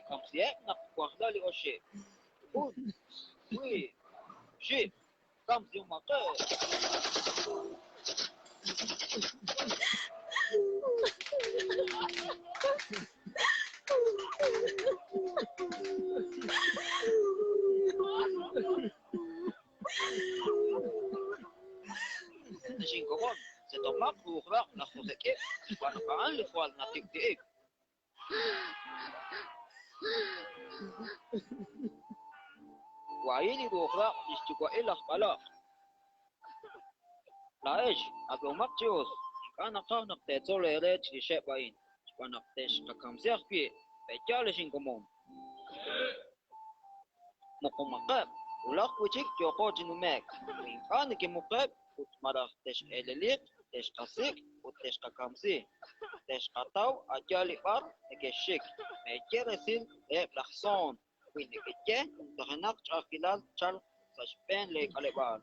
comme si nak guarda li oche. Oui, j'ai comme si on m'appelle. Singkong, c'est ton marque pour voir la chose qui est pas le fois na tic. وعيني بأخرى يشتكوا إلا خبلا لا إيش أبو مقتوس أنا قانا قتول إليت لشيء باين وأنا قتش كم سيخ بيه بيجالشين كمون مقوم مقاب ولق وجيك جوقو جنومك وإن كان كمقاب وتمرا قتش إليت قتش قصيك وقتش كمسي قتش قطاو أجالي بار نكشيك بيجالسين إيه لحصون وين كجاه تهناك تأخيلال تشال سشبين لك على بال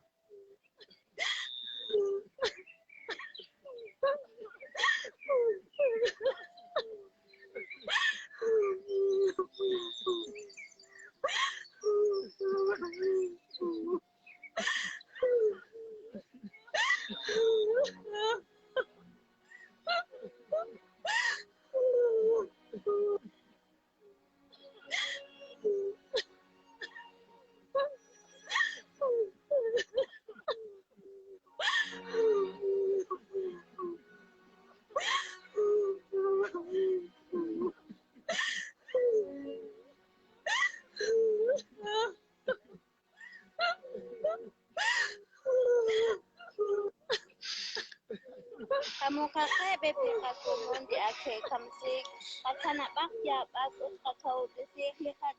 Kamu kakek bebe kakumon di akhir kamsik katana bakya bagus kakau desik lihat